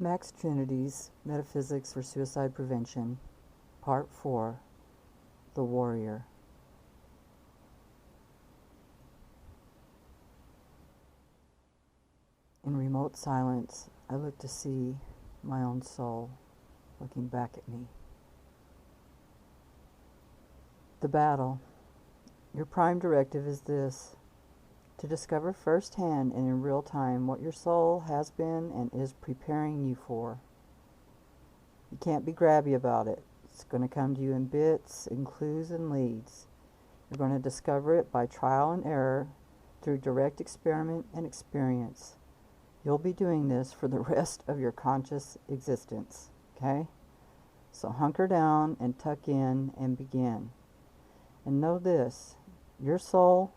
Max Trinity's Metaphysics for Suicide Prevention, Part 4, The Warrior. In remote silence, I look to see my own soul looking back at me. The battle. Your prime directive is this: to discover firsthand and in real time what your soul has been and is preparing you for. You can't be grabby about it. It's going to come to you in bits and clues and leads. You're going to discover it by trial and error through direct experiment and experience. You'll be doing this for the rest of your conscious existence, okay? So hunker down and tuck in and begin. And know this: your soul,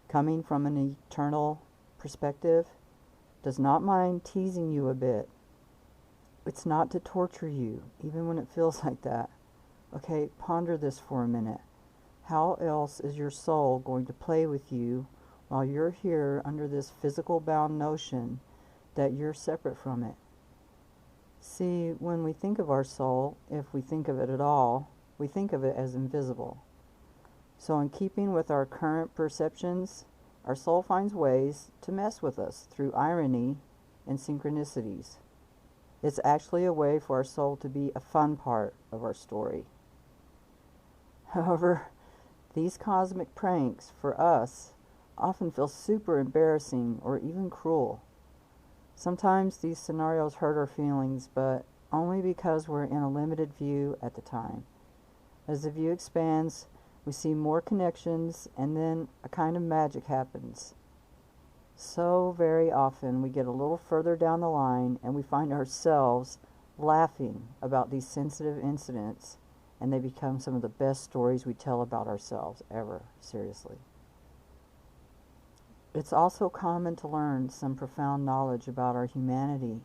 coming from an eternal perspective, does not mind teasing you a bit. It's not to torture you, even when it feels like that. Okay, ponder this for a minute. How else is your soul going to play with you while you're here under this physical bound notion that you're separate from it? See, when we think of our soul, if we think of it at all, we think of it as invisible. So in keeping with our current perceptions, our soul finds ways to mess with us through irony and synchronicities. It's actually a way for our soul to be a fun part of our story. However, these cosmic pranks for us often feel super embarrassing or even cruel. Sometimes these scenarios hurt our feelings, but only because we're in a limited view at the time. As the view expands, we see more connections, and then a kind of magic happens. So very often we get a little further down the line and we find ourselves laughing about these sensitive incidents, and they become some of the best stories we tell about ourselves ever, seriously. It's also common to learn some profound knowledge about our humanity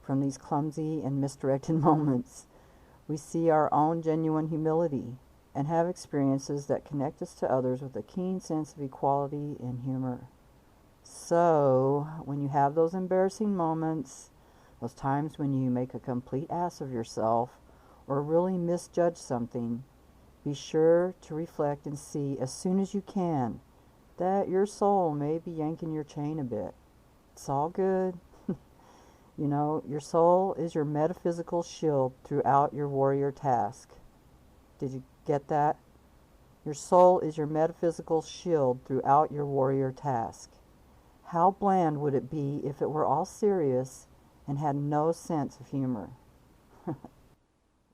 from these clumsy and misdirected moments. We see our own genuine humility and have experiences that connect us to others with a keen sense of equality and humor. So, when you have those embarrassing moments, those times when you make a complete ass of yourself or really misjudge something, be sure to reflect and see as soon as you can that your soul may be yanking your chain a bit. It's all good. You know, your soul is your metaphysical shield throughout your warrior task. Did you get that? Your soul is your metaphysical shield throughout your warrior task. How bland would it be if it were all serious and had no sense of humor?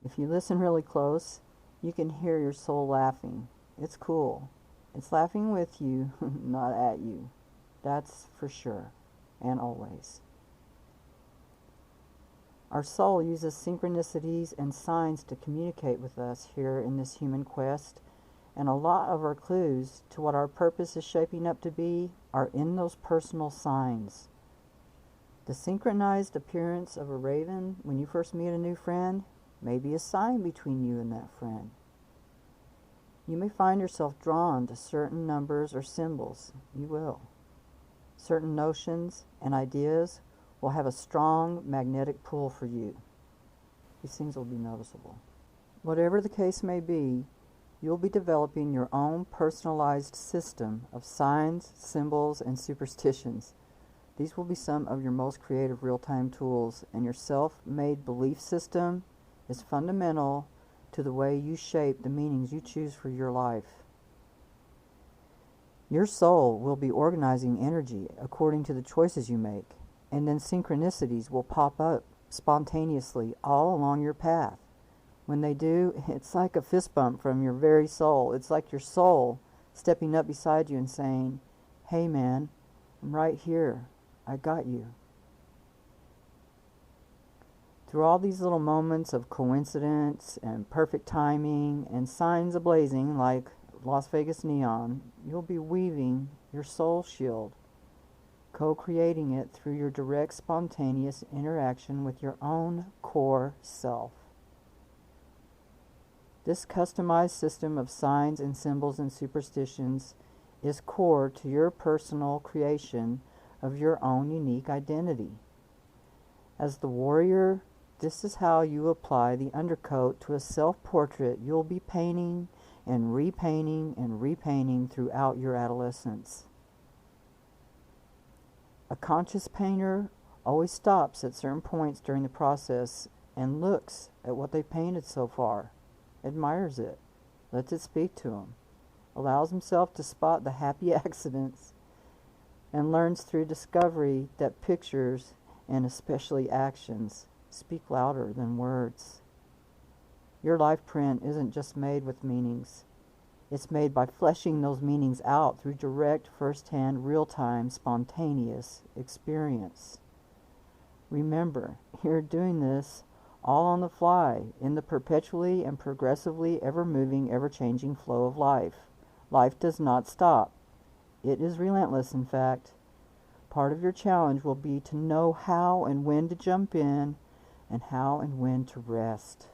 If you listen really close, you can hear your soul laughing. It's cool. It's laughing with you, not at you. That's for sure, and always. Our soul uses synchronicities and signs to communicate with us here in this human quest, and a lot of our clues to what our purpose is shaping up to be are in those personal signs. The synchronized appearance of a raven when you first meet a new friend may be a sign between you and that friend. You may find yourself drawn to certain numbers or symbols. You will. Certain notions and ideas will have a strong magnetic pull for you. These things will be noticeable. Whatever the case may be, you'll be developing your own personalized system of signs, symbols, and superstitions. These will be some of your most creative real-time tools, and your self-made belief system is fundamental to the way you shape the meanings you choose for your life. Your soul will be organizing energy according to the choices you make, and then synchronicities will pop up spontaneously all along your path. When they do, it's like a fist bump from your very soul. It's like your soul stepping up beside you and saying, "Hey man, I'm right here. I got you." Through all these little moments of coincidence and perfect timing and signs ablazing like Las Vegas neon, you'll be weaving your soul shield, co-creating it through your direct, spontaneous interaction with your own core self. This customized system of signs and symbols and superstitions is core to your personal creation of your own unique identity. As the warrior, this is how you apply the undercoat to a self-portrait you'll be painting and repainting throughout your adolescence. A conscious painter always stops at certain points during the process and looks at what they painted so far, admires it, lets it speak to him, allows himself to spot the happy accidents, and learns through discovery that pictures, and especially actions, speak louder than words. Your life print isn't just made with meanings. It's made by fleshing those meanings out through direct, first-hand, real-time, spontaneous experience. Remember, you're doing this all on the fly, in the perpetually and progressively ever-moving, ever-changing flow of life. Life does not stop. It is relentless, in fact. Part of your challenge will be to know how and when to jump in and how and when to rest.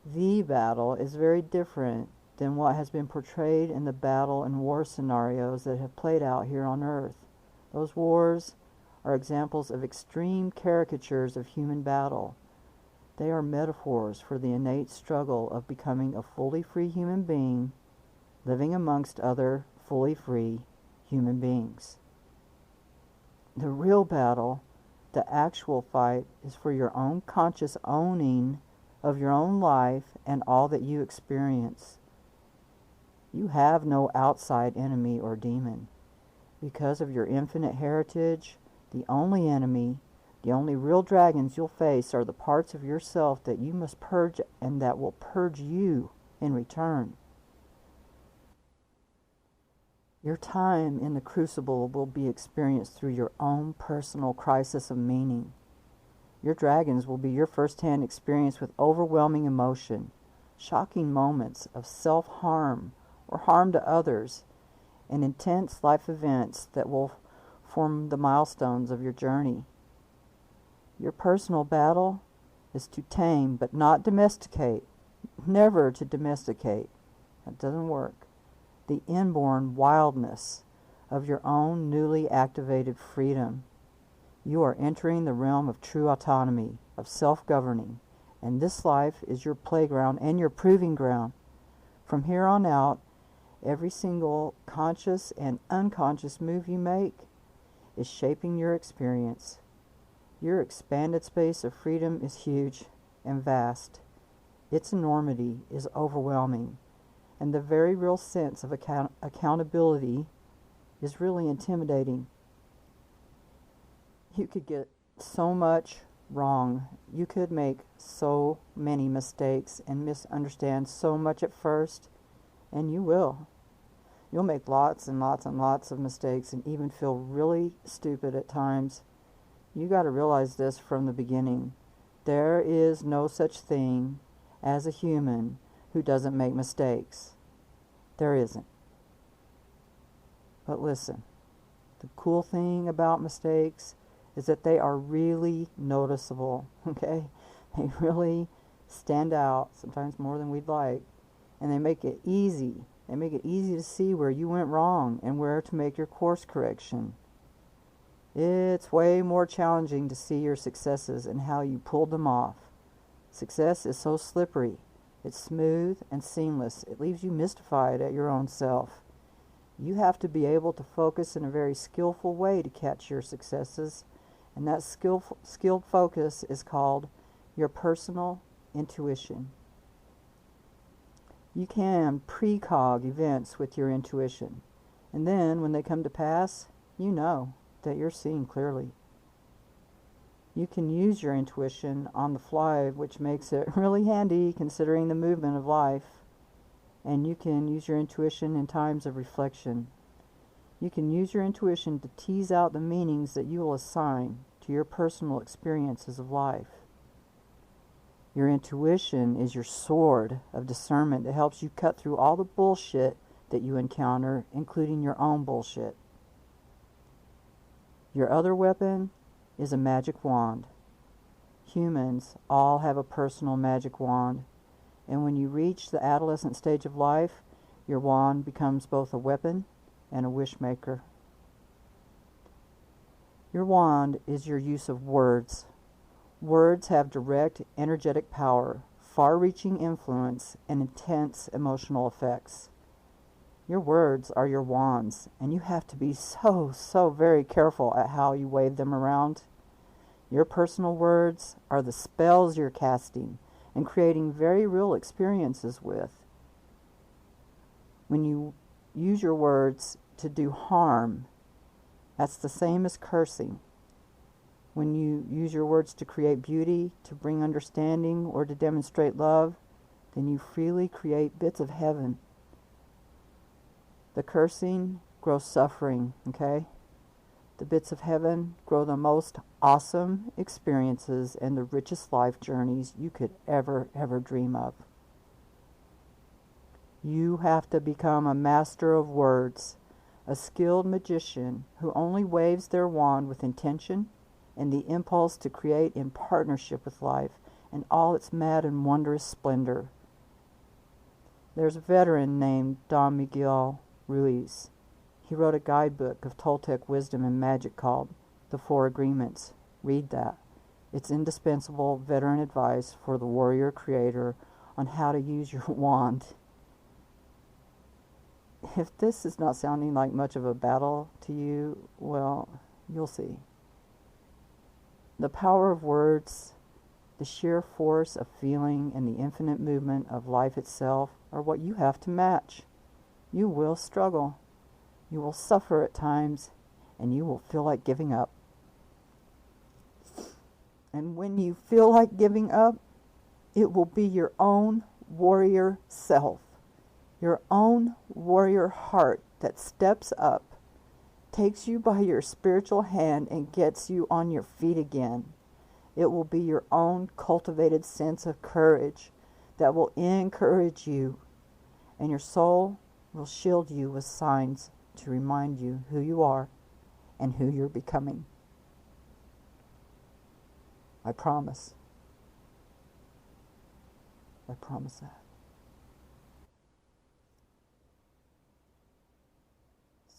The battle is very different than what has been portrayed in the battle and war scenarios that have played out here on Earth. Those wars are examples of extreme caricatures of human battle. They are metaphors for the innate struggle of becoming a fully free human being, living amongst other fully free human beings. The real battle, the actual fight, is for your own conscious owning of your own life and all that you experience. You have no outside enemy or demon. Because of your infinite heritage, the only enemy, the only real dragons you'll face are the parts of yourself that you must purge and that will purge you in return. Your time in the crucible will be experienced through your own personal crisis of meaning. Your dragons will be your first-hand experience with overwhelming emotion, shocking moments of self-harm or harm to others, and intense life events that will form the milestones of your journey. Your personal battle is to tame but not domesticate, never to domesticate. That doesn't work. The inborn wildness of your own newly activated freedom. You are entering the realm of true autonomy, of self-governing, and this life is your playground and your proving ground. From here on out, every single conscious and unconscious move you make is shaping your experience. Your expanded space of freedom is huge and vast. Its enormity is overwhelming, and the very real sense of accountability is really intimidating. You could get so much wrong. You could make so many mistakes and misunderstand so much at first, and you will. You'll make lots and lots and lots of mistakes and even feel really stupid at times. You got to realize this from the beginning. There is no such thing as a human who doesn't make mistakes. There isn't. But listen, the cool thing about mistakes is that they are really noticeable, okay? They really stand out, sometimes more than we'd like, and they make it easy. They make it easy to see where you went wrong and where to make your course correction. It's way more challenging to see your successes and how you pulled them off. Success is so slippery. It's smooth and seamless. It leaves you mystified at your own self. You have to be able to focus in a very skillful way to catch your successes, and that skilled focus is called your personal intuition. You can precog events with your intuition, and then when they come to pass, you know that you're seeing clearly. You can use your intuition on the fly, which makes it really handy considering the movement of life. And you can use your intuition in times of reflection. You can use your intuition to tease out the meanings that you will assign to your personal experiences of life. Your intuition is your sword of discernment that helps you cut through all the bullshit that you encounter, including your own bullshit. Your other weapon is a magic wand. Humans all have a personal magic wand, and when you reach the adolescent stage of life, your wand becomes both a weapon and a wish maker. Your wand is your use of words. Words have direct energetic power, far-reaching influence, and intense emotional effects. Your words are your wands, and you have to be so very careful at how you wave them around. Your personal words are the spells you're casting and creating very real experiences with. When you use your words to do harm, that's the same as cursing. When you use your words to create beauty, to bring understanding, or to demonstrate love, then you freely create bits of heaven. The cursing grows suffering, okay? The bits of heaven grow the most awesome experiences and the richest life journeys you could ever dream of. You have to become a master of words, a skilled magician who only waves their wand with intention and the impulse to create in partnership with life in all its mad and wondrous splendor. There's a veteran named Don Miguel Ruiz. He wrote a guidebook of Toltec wisdom and magic called The Four Agreements. Read that. It's indispensable veteran advice for the warrior creator on how to use your wand. If this is not sounding like much of a battle to you, well, you'll see. The power of words, the sheer force of feeling, and the infinite movement of life itself are what you have to match. You will struggle. You will suffer at times, and you will feel like giving up. And when you feel like giving up, it will be your own warrior self, your own warrior heart that steps up, takes you by your spiritual hand, and gets you on your feet again. It will be your own cultivated sense of courage that will encourage you, and your soul will shield you with signs to remind you who you are and who you're becoming. I promise. I promise that.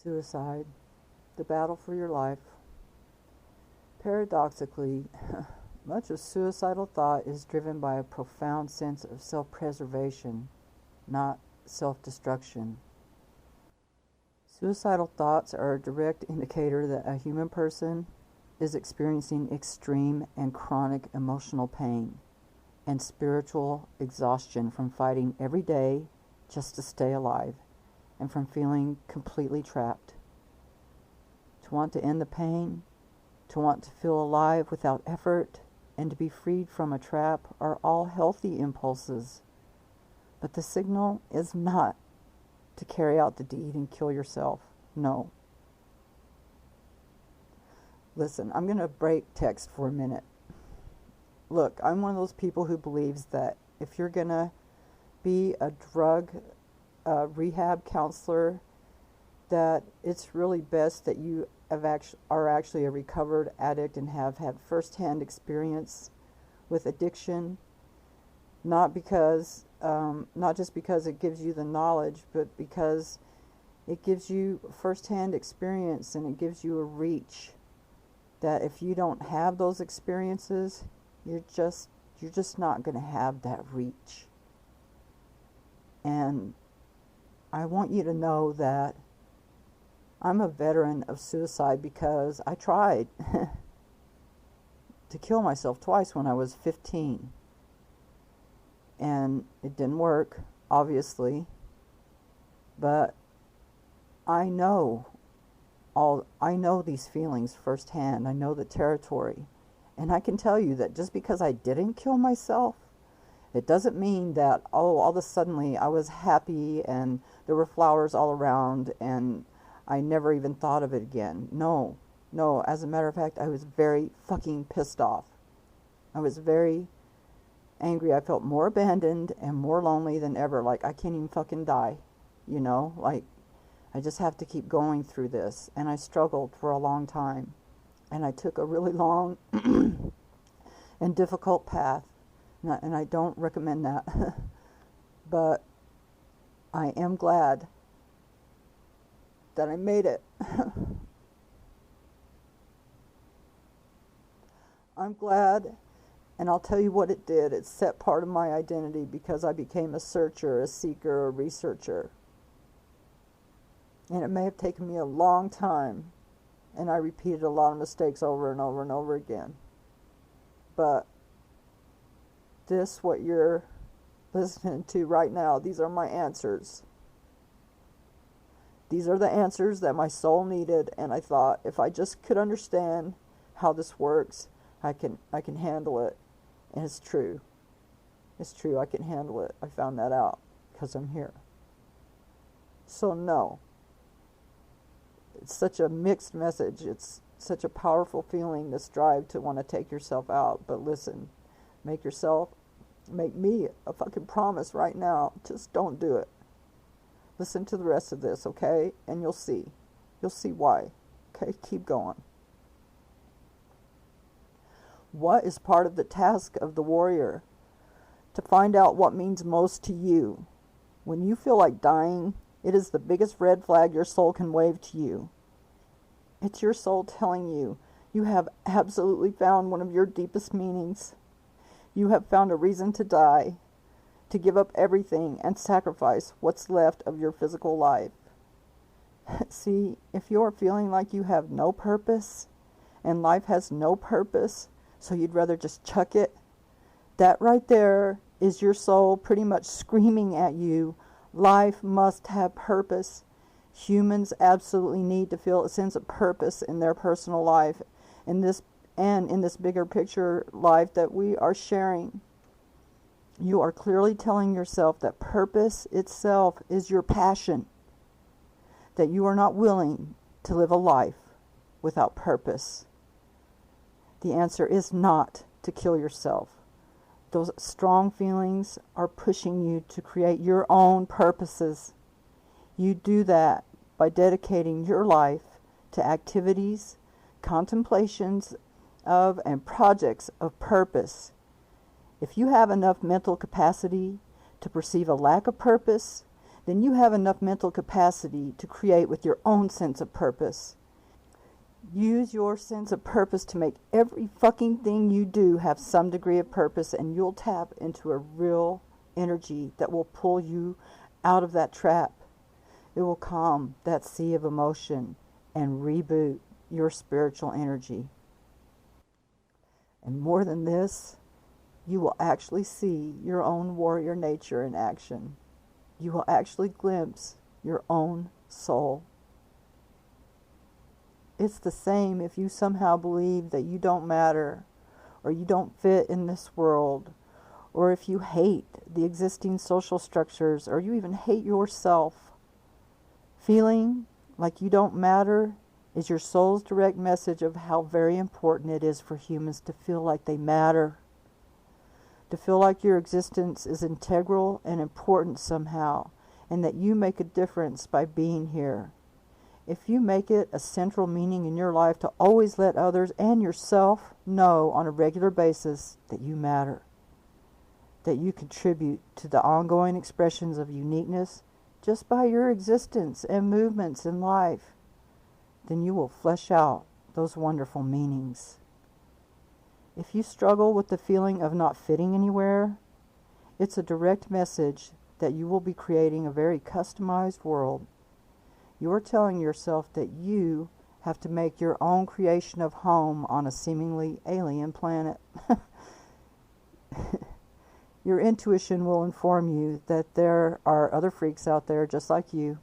Suicide, the battle for your life. Paradoxically, much of suicidal thought is driven by a profound sense of self-preservation, not self-destruction. Suicidal thoughts are a direct indicator that a human person is experiencing extreme and chronic emotional pain and spiritual exhaustion from fighting every day just to stay alive and from feeling completely trapped. To want to end the pain, to want to feel alive without effort, and to be freed from a trap are all healthy impulses. But the signal is not to carry out the deed and kill yourself. No. Listen, I'm going to break text for a minute. Look, I'm one of those people who believes that if you're going to be a drug rehab counselor, that it's really best that you are actually a recovered addict and have had first-hand experience with addiction, not just because it gives you the knowledge, but because it gives you first-hand experience and it gives you a reach that if you don't have those experiences, you're just not going to have that reach. And I want you to know that I'm a veteran of suicide because I tried to kill myself twice when I was 15. And it didn't work, obviously. But I know these feelings firsthand. I know the territory. And I can tell you that just because I didn't kill myself, it doesn't mean that, all of a sudden I was happy and there were flowers all around and I never even thought of it again. No. As a matter of fact, I was very fucking pissed off. I was very angry. I felt more abandoned and more lonely than ever. Like, I can't even fucking die. Like, I just have to keep going through this. And I struggled for a long time. And I took a really long and difficult path. And I don't recommend that. But I am glad that I made it. I'm glad, and I'll tell you what it did. It set part of my identity because I became a searcher, a seeker, a researcher. And it may have taken me a long time, and I repeated a lot of mistakes over and over and over again. But this, what you're listening to right now, these are my answers. These are the answers that my soul needed, and I thought, if I just could understand how this works, I can handle it. And it's true. It's true, I can handle it. I found that out because I'm here. So no. It's such a mixed message. It's such a powerful feeling, this drive to want to take yourself out. But listen, make me a fucking promise right now. Just don't do it. Listen to the rest of this, okay? And you'll see. You'll see why. Okay, keep going. What is part of the task of the warrior? To find out what means most to you. When you feel like dying, it is the biggest red flag your soul can wave to you. It's your soul telling you you have absolutely found one of your deepest meanings. You have found a reason to die, to give up everything and sacrifice what's left of your physical life. See, if you're feeling like you have no purpose and life has no purpose, so you'd rather just chuck it, that right there is your soul pretty much screaming at you, life must have purpose. Humans absolutely need to feel a sense of purpose in their personal life, in this bigger picture life that we are sharing. You are clearly telling yourself that purpose itself is your passion, that you are not willing to live a life without purpose. The answer is not to kill yourself. Those strong feelings are pushing you to create your own purposes. You do that by dedicating your life to activities, contemplations of, and projects of purpose. If you have enough mental capacity to perceive a lack of purpose, then you have enough mental capacity to create with your own sense of purpose. Use your sense of purpose to make every fucking thing you do have some degree of purpose, and you'll tap into a real energy that will pull you out of that trap. It will calm that sea of emotion and reboot your spiritual energy. And more than this, you will actually see your own warrior nature in action. You will actually glimpse your own soul. It's the same if you somehow believe that you don't matter, or you don't fit in this world, or if you hate the existing social structures, or you even hate yourself. Feeling like you don't matter is your soul's direct message of how very important it is for humans to feel like they matter. To feel like your existence is integral and important somehow, and that you make a difference by being here. If you make it a central meaning in your life to always let others and yourself know on a regular basis that you matter, that you contribute to the ongoing expressions of uniqueness just by your existence and movements in life, then you will flesh out those wonderful meanings. If you struggle with the feeling of not fitting anywhere, it's a direct message that you will be creating a very customized world. You are telling yourself that you have to make your own creation of home on a seemingly alien planet. Your intuition will inform you that there are other freaks out there just like you,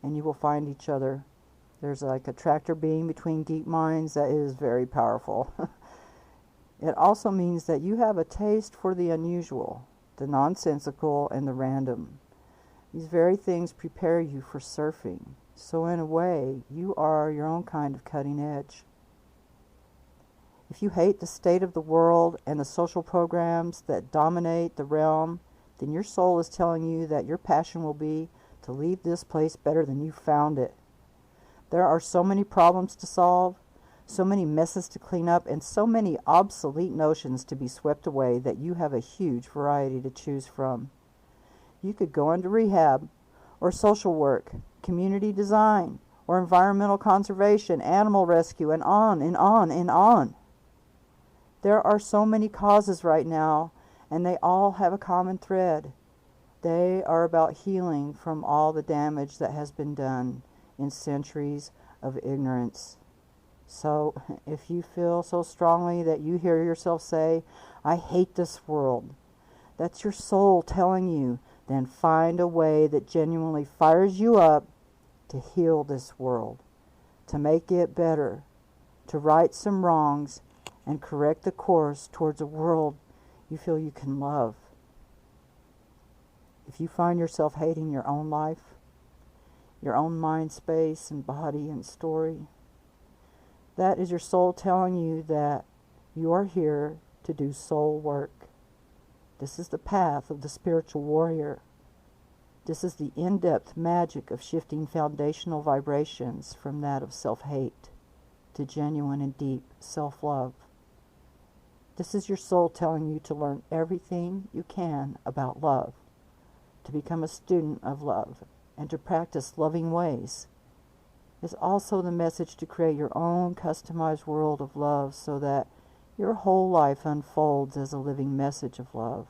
and you will find each other. There's like a tractor beam between geek minds that is very powerful. It also means that you have a taste for the unusual, the nonsensical, and the random. These very things prepare you for surfing. So in a way, you are your own kind of cutting edge. If you hate the state of the world and the social programs that dominate the realm, then your soul is telling you that your passion will be to leave this place better than you found it. There are so many problems to solve, so many messes to clean up, and so many obsolete notions to be swept away that you have a huge variety to choose from. You could go into rehab, or social work, community design, or environmental conservation, animal rescue, and on and on and on. There are so many causes right now, and they all have a common thread. They are about healing from all the damage that has been done in centuries of ignorance. So, if you feel so strongly that you hear yourself say, "I hate this world," that's your soul telling you, then find a way that genuinely fires you up to heal this world, to make it better, to right some wrongs, and correct the course towards a world you feel you can love. If you find yourself hating your own life, your own mind space and body and story, that is your soul telling you that you are here to do soul work. This is the path of the spiritual warrior. This is the in-depth magic of shifting foundational vibrations from that of self-hate to genuine and deep self-love. This is your soul telling you to learn everything you can about love, to become a student of love, and to practice loving ways. It's also the message to create your own customized world of love so that your whole life unfolds as a living message of love.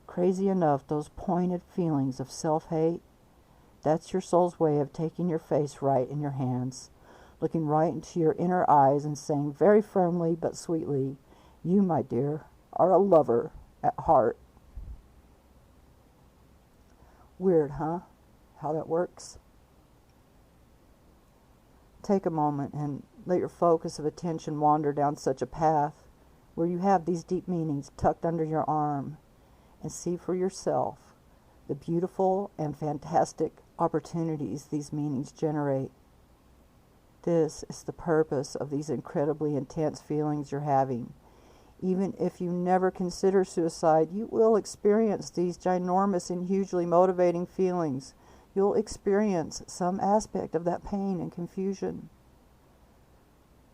Crazy enough, those pointed feelings of self-hate, that's your soul's way of taking your face right in your hands, looking right into your inner eyes and saying very firmly but sweetly, "You, my dear, are a lover at heart." Weird, huh? How that works? Take a moment and let your focus of attention wander down such a path where you have these deep meanings tucked under your arm, and see for yourself the beautiful and fantastic opportunities these meanings generate. This is the purpose of these incredibly intense feelings you're having. Even if you never consider suicide, you will experience these ginormous and hugely motivating feelings. You'll experience some aspect of that pain and confusion.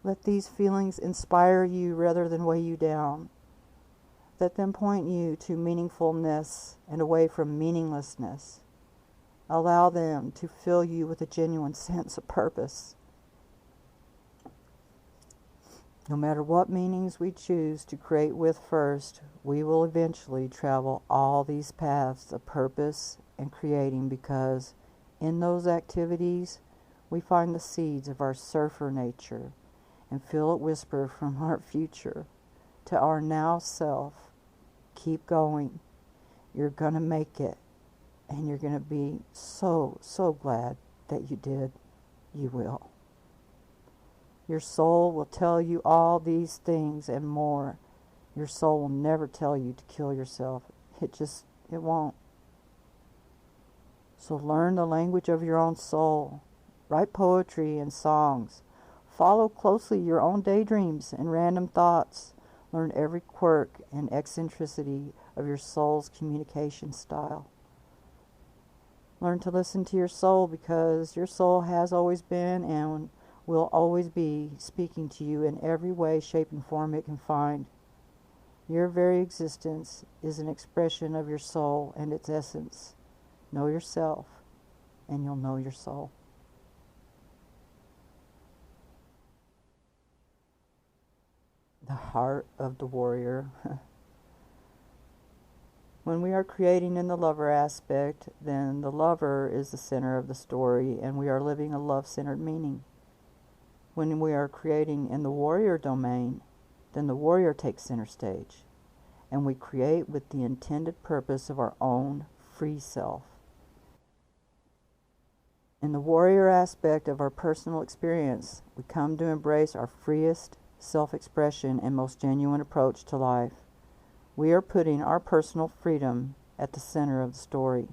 Let these feelings inspire you rather than weigh you down. Let them point you to meaningfulness and away from meaninglessness. Allow them to fill you with a genuine sense of purpose. No matter what meanings we choose to create with first, we will eventually travel all these paths of purpose and creating, because in those activities we find the seeds of our surfer nature and feel it whisper from our future to our now self, "Keep going. You're going to make it. And you're going to be so, so glad that you did. You will." Your soul will tell you all these things and more. Your soul will never tell you to kill yourself. It won't. So learn the language of your own soul. Write poetry and songs. Follow closely your own daydreams and random thoughts. Learn every quirk and eccentricity of your soul's communication style. Learn to listen to your soul, because your soul has always been and will always be speaking to you in every way, shape, and form it can find. Your very existence is an expression of your soul and its essence. Know yourself, and you'll know your soul. The heart of the warrior. When we are creating in the lover aspect, then the lover is the center of the story, and we are living a love-centered meaning. When we are creating in the warrior domain, then the warrior takes center stage, and we create with the intended purpose of our own free self. In the warrior aspect of our personal experience, we come to embrace our freest self-expression and most genuine approach to life. We are putting our personal freedom at the center of the story.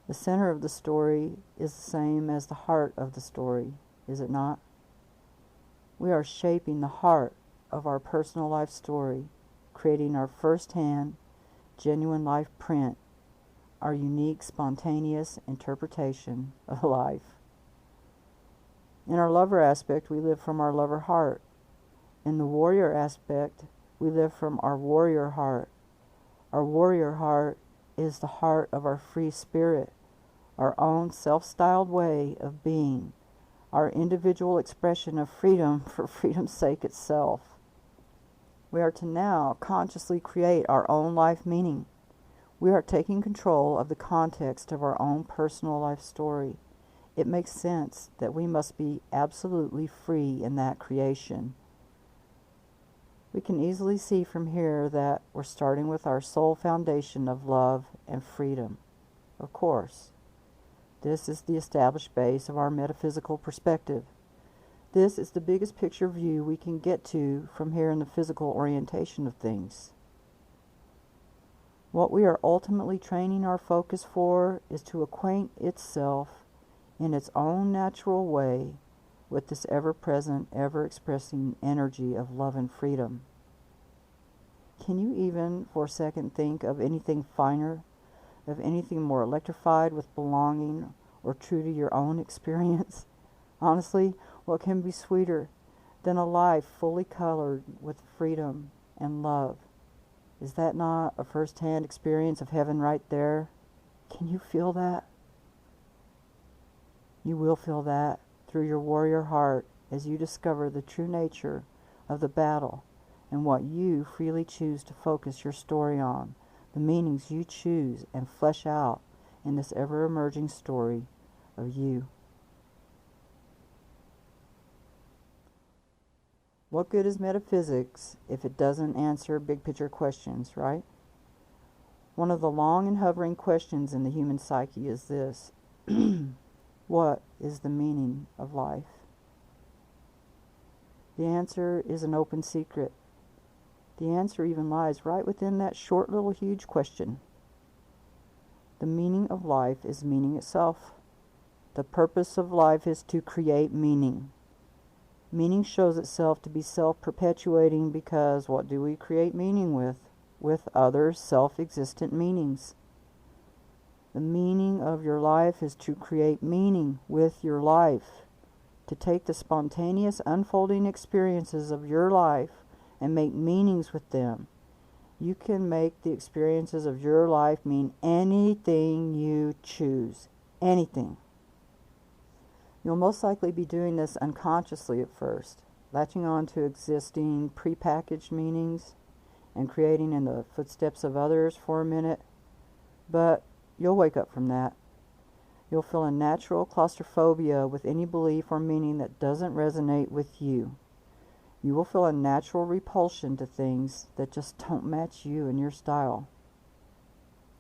The center of the story is the same as the heart of the story, is it not? We are shaping the heart of our personal life story, creating our first-hand, genuine life print, our unique, spontaneous interpretation of life. In our lover aspect, we live from our lover heart. In the warrior aspect, we live from our warrior heart. Our warrior heart is the heart of our free spirit, our own self-styled way of being, our individual expression of freedom for freedom's sake itself. We are to now consciously create our own life meaning. We are taking control of the context of our own personal life story. It makes sense that we must be absolutely free in that creation. We can easily see from here that we're starting with our soul foundation of love and freedom. Of course, this is the established base of our metaphysical perspective. This is the biggest picture view we can get to from here in the physical orientation of things. What we are ultimately training our focus for is to acquaint itself in its own natural way with this ever-present, ever-expressing energy of love and freedom. Can you even for a second think of anything finer, of anything more electrified with belonging or true to your own experience? Honestly, what can be sweeter than a life fully colored with freedom and love? Is that not a first-hand experience of heaven right there? Can you feel that? You will feel that through your warrior heart as you discover the true nature of the battle and what you freely choose to focus your story on, the meanings you choose and flesh out in this ever-emerging story of you. What good is metaphysics if it doesn't answer big-picture questions, right? One of the long and hovering questions in the human psyche is this: what is the meaning of life? The answer is an open secret. The answer even lies right within that short little huge question. The meaning of life is meaning itself. The purpose of life is to create meaning. Meaning shows itself to be self-perpetuating because what do we create meaning with? With other self-existent meanings. The meaning of your life is to create meaning with your life, to take the spontaneous unfolding experiences of your life and make meanings with them. You can make the experiences of your life mean anything you choose. Anything. You'll most likely be doing this unconsciously at first, latching on to existing prepackaged meanings and creating in the footsteps of others for a minute. But you'll wake up from that. You'll feel a natural claustrophobia with any belief or meaning that doesn't resonate with you. You will feel a natural repulsion to things that just don't match you and your style.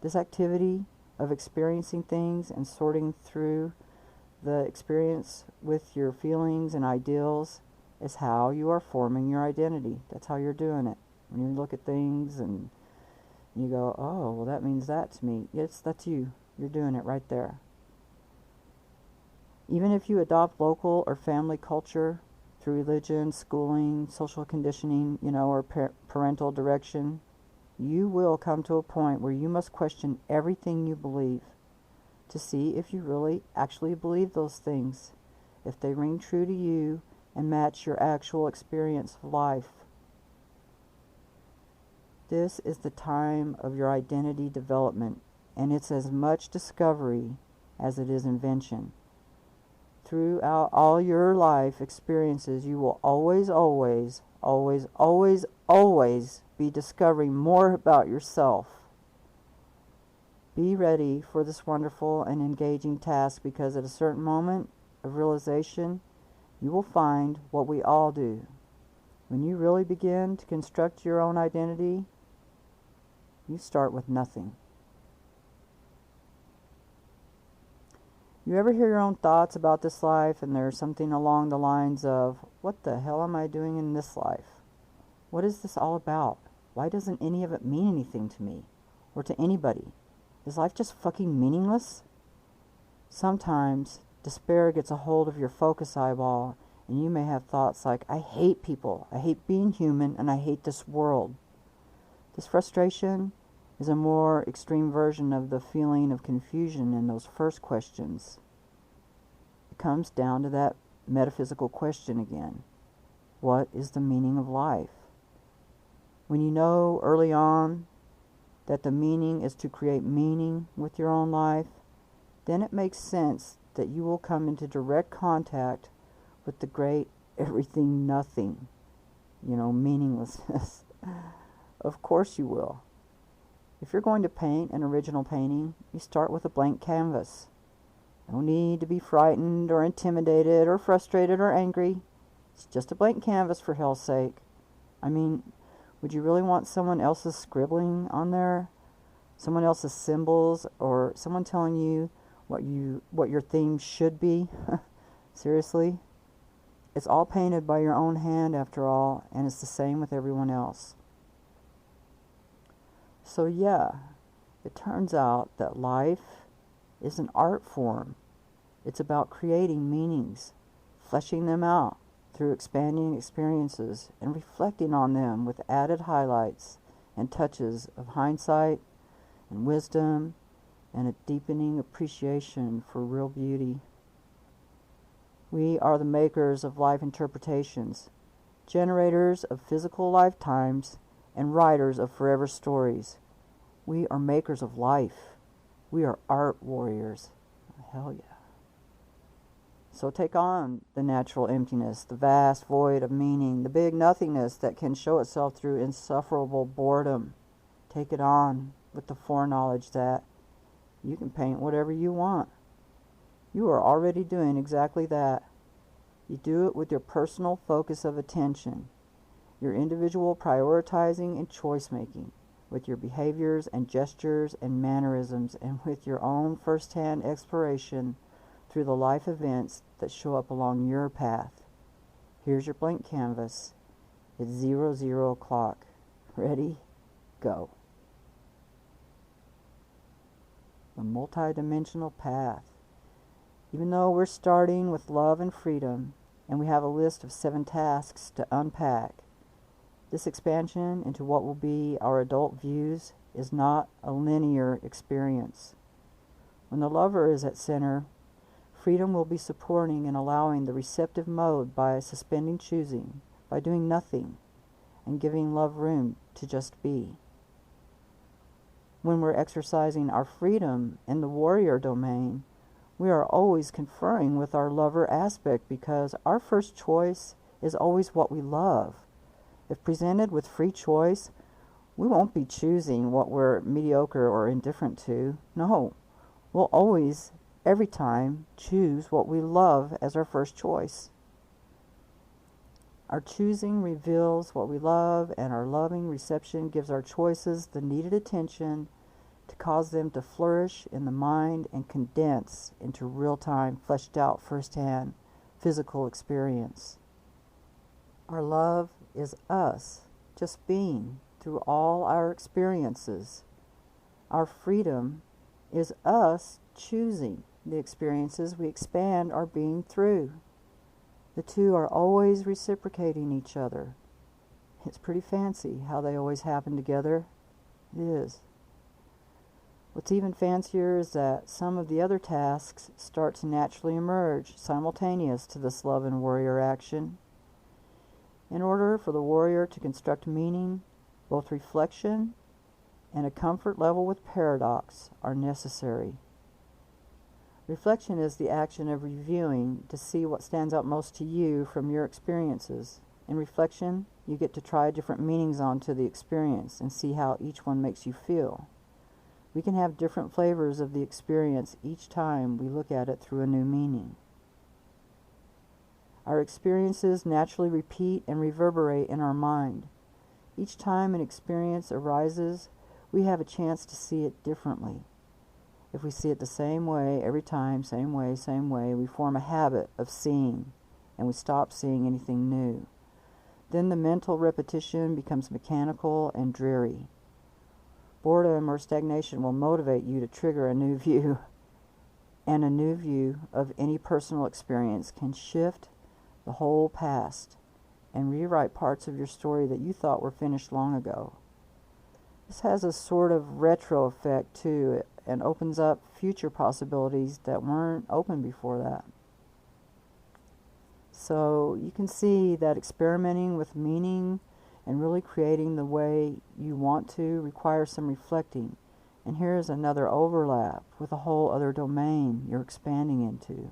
This activity of experiencing things and sorting through the experience with your feelings and ideals is how you are forming your identity. That's how you're doing it. When you look at things and you go, oh, well, that means that to me. Yes, that's you. You're doing it right there. Even if you adopt local or family culture through religion, schooling, social conditioning, or parental direction, you will come to a point where you must question everything you believe to see if you really actually believe those things, if they ring true to you and match your actual experience of life. This is the time of your identity development, and it's as much discovery as it is invention. Throughout all your life experiences, you will always be discovering more about yourself. Be ready for this wonderful and engaging task, because at a certain moment of realization, you will find what we all do. When you really begin to construct your own identity, you start with nothing. You ever hear your own thoughts about this life and there's something along the lines of, what the hell am I doing in this life? What is this all about? Why doesn't any of it mean anything to me or to anybody? Is life just fucking meaningless? Sometimes despair gets a hold of your focus eyeball and you may have thoughts like, I hate people, I hate being human, and I hate this world. This frustration is a more extreme version of the feeling of confusion in those first questions. It comes down to that metaphysical question again. What is the meaning of life? When you know early on that the meaning is to create meaning with your own life, then it makes sense that you will come into direct contact with the great everything nothing, meaninglessness Of course you will. If you're going to paint an original painting, you start with a blank canvas. No need to be frightened or intimidated or frustrated or angry. It's just a blank canvas, for hell's sake. I mean, would you really want someone else's scribbling on there? Someone else's symbols, or someone telling you what your theme should be? Seriously? It's all painted by your own hand after all, and it's the same with everyone else. So yeah, it turns out that life is an art form. It's about creating meanings, fleshing them out through expanding experiences, and reflecting on them with added highlights and touches of hindsight and wisdom and a deepening appreciation for real beauty. We are the makers of life interpretations, generators of physical lifetimes, and writers of forever stories. We are makers of life. We are art warriors. Hell yeah. So take on the natural emptiness, the vast void of meaning, the big nothingness that can show itself through insufferable boredom. Take it on with the foreknowledge that you can paint whatever you want. You are already doing exactly that. You do it with your personal focus of attention, your individual prioritizing and choice making, with your behaviors and gestures and mannerisms, and with your own first-hand exploration through the life events that show up along your path. Here's your blank canvas. It's 00 o'clock. Ready? Go. The multidimensional path. Even though we're starting with love and freedom, and we have a list of 7 tasks to unpack, this expansion into what will be our adult views is not a linear experience. When the lover is at center, freedom will be supporting and allowing the receptive mode by suspending choosing, by doing nothing, and giving love room to just be. When we're exercising our freedom in the warrior domain, we are always conferring with our lover aspect because our first choice is always what we love. If presented with free choice, we won't be choosing what we're mediocre or indifferent to. No, we'll always, every time, choose what we love as our first choice. Our choosing reveals what we love, and our loving reception gives our choices the needed attention to cause them to flourish in the mind and condense into real-time, fleshed out, first-hand physical experience. Our love is us, just being through all our experiences. Our freedom is us choosing the experiences we expand our being through. The two are always reciprocating each other. It's pretty fancy how they always happen together. It is. What's even fancier is that some of the other tasks start to naturally emerge simultaneous to this love and warrior action. In order for the warrior to construct meaning, both reflection and a comfort level with paradox are necessary. Reflection is the action of reviewing to see what stands out most to you from your experiences. In reflection, you get to try different meanings onto the experience and see how each one makes you feel. We can have different flavors of the experience each time we look at it through a new meaning. Our experiences naturally repeat and reverberate in our mind. Each time an experience arises, we have a chance to see it differently. If we see it the same way every time, same way, we form a habit of seeing, and we stop seeing anything new. Then the mental repetition becomes mechanical and dreary. Boredom or stagnation will motivate you to trigger a new view, and a new view of any personal experience can shift the whole past and rewrite parts of your story that you thought were finished long ago. This has a sort of retro effect too, and opens up future possibilities that weren't open before that. So you can see that experimenting with meaning and really creating the way you want to requires some reflecting. And here's another overlap with a whole other domain you're expanding into.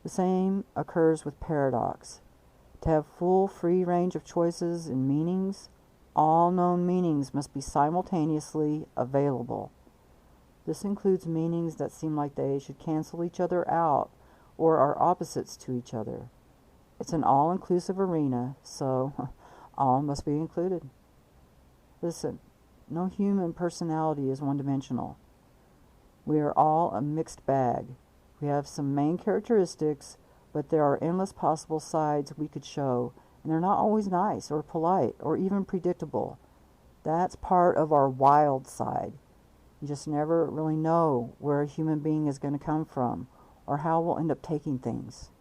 The same occurs with paradox. To have full free range of choices and meanings, all known meanings must be simultaneously available. This includes meanings that seem like they should cancel each other out or are opposites to each other. It's an all-inclusive arena, so all must be included. Listen, no human personality is one-dimensional. We are all a mixed bag. We have some main characteristics, but there are endless possible sides we could show, and they're not always nice or polite or even predictable. That's part of our wild side. You just never really know where a human being is going to come from or how we'll end up taking things.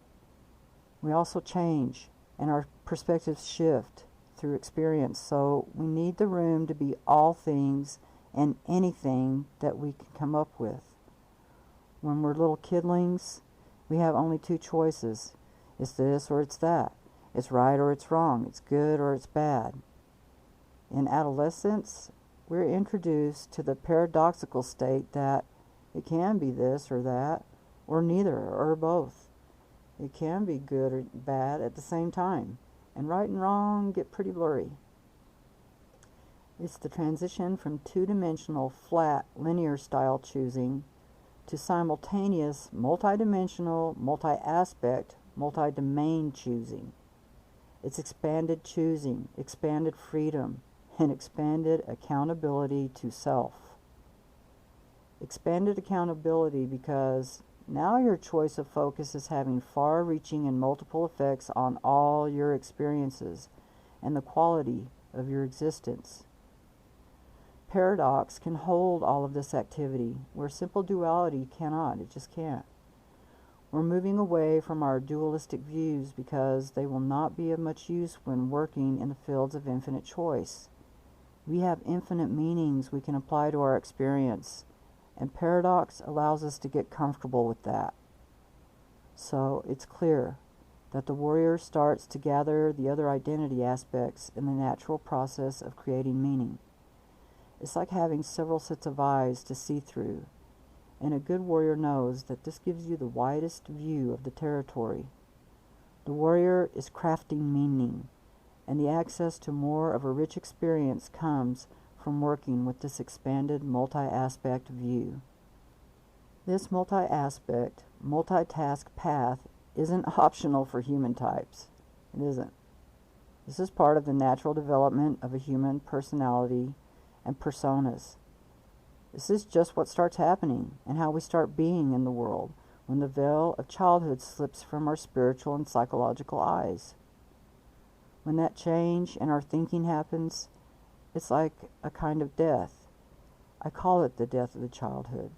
We also change, and our perspectives shift through experience, so we need the room to be all things and anything that we can come up with. When we're little kidlings, we have only two choices. It's this or it's that. It's right or it's wrong. It's good or it's bad. In adolescence, we're introduced to the paradoxical state that it can be this or that, or neither, or both. It can be good or bad at the same time, and right and wrong get pretty blurry. It's the transition from two-dimensional, flat, linear style choosing to simultaneous, multidimensional, multi-aspect, multi-domain choosing. It's expanded choosing, expanded freedom, and expanded accountability to self. Expanded accountability because now your choice of focus is having far-reaching and multiple effects on all your experiences and the quality of your existence. Paradox can hold all of this activity, where simple duality cannot. It just can't. We're moving away from our dualistic views because they will not be of much use when working in the fields of infinite choice. We have infinite meanings we can apply to our experience, and paradox allows us to get comfortable with that. So it's clear that the warrior starts to gather the other identity aspects in the natural process of creating meaning. It's like having several sets of eyes to see through, and a good warrior knows that this gives you the widest view of the territory. The warrior is crafting meaning, and the access to more of a rich experience comes from working with this expanded multi-aspect view. This multi-aspect, multitask path isn't optional for human types. It isn't. This is part of the natural development of a human personality and personas. This is just what starts happening and how we start being in the world when the veil of childhood slips from our spiritual and psychological eyes. When that change in our thinking happens, it's like a kind of death. I call it the death of the childhood.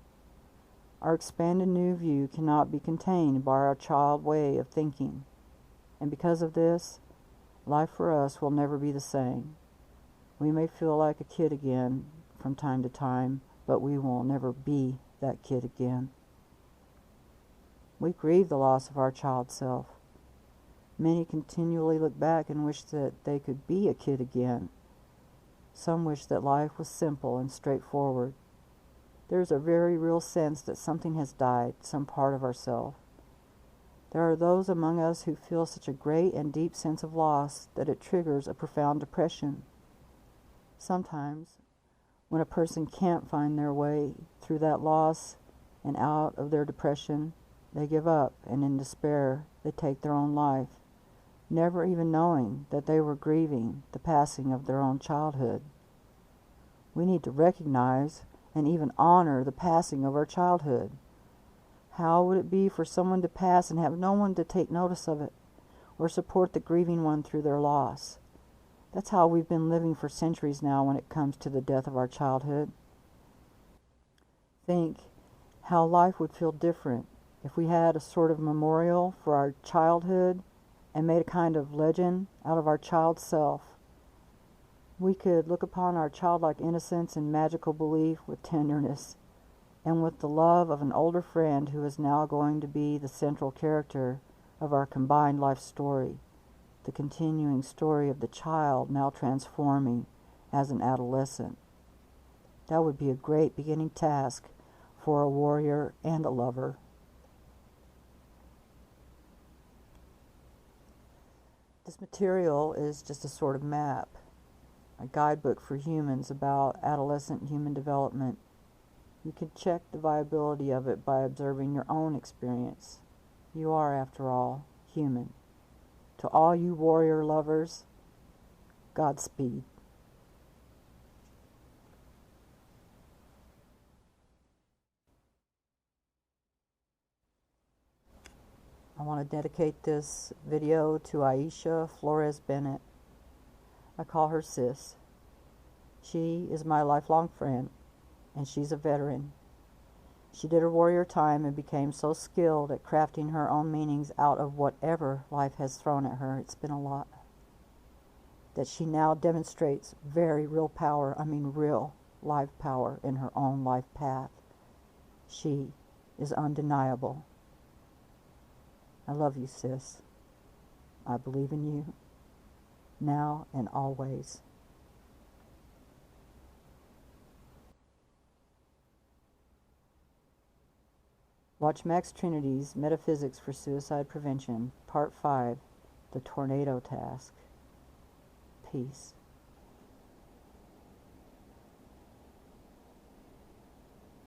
Our expanded new view cannot be contained by our child way of thinking, and because of this, life for us will never be the same. We may feel like a kid again from time to time, but we will never be that kid again. We grieve the loss of our child self. Many continually look back and wish that they could be a kid again. Some wish that life was simple and straightforward. There's a very real sense that something has died, some part of ourself. There are those among us who feel such a great and deep sense of loss that it triggers a profound depression. Sometimes, when a person can't find their way through that loss and out of their depression, they give up, and in despair, they take their own life, never even knowing that they were grieving the passing of their own childhood. We need to recognize and even honor the passing of our childhood. How would it be for someone to pass and have no one to take notice of it or support the grieving one through their loss? That's how we've been living for centuries now when it comes to the death of our childhood. Think how life would feel different if we had a sort of memorial for our childhood and made a kind of legend out of our child self. We could look upon our childlike innocence and magical belief with tenderness and with the love of an older friend who is now going to be the central character of our combined life story, the continuing story of the child now transforming as an adolescent. That would be a great beginning task for a warrior and a lover. This material is just a sort of map, a guidebook for humans about adolescent human development. You can check the viability of it by observing your own experience. You are, after all, human. To all you warrior lovers, Godspeed. I want to dedicate this video to Aisha Flores Bennett. I call her Sis. She is my lifelong friend, and she's a veteran. She did her warrior time and became so skilled at crafting her own meanings out of whatever life has thrown at her, it's been a lot, that she now demonstrates very real power, real life power in her own life path. She is undeniable. I love you, sis. I believe in you, now and always. Watch Max Trinity's Metaphysics for Suicide Prevention, Part 5, The Tornado Task. Peace.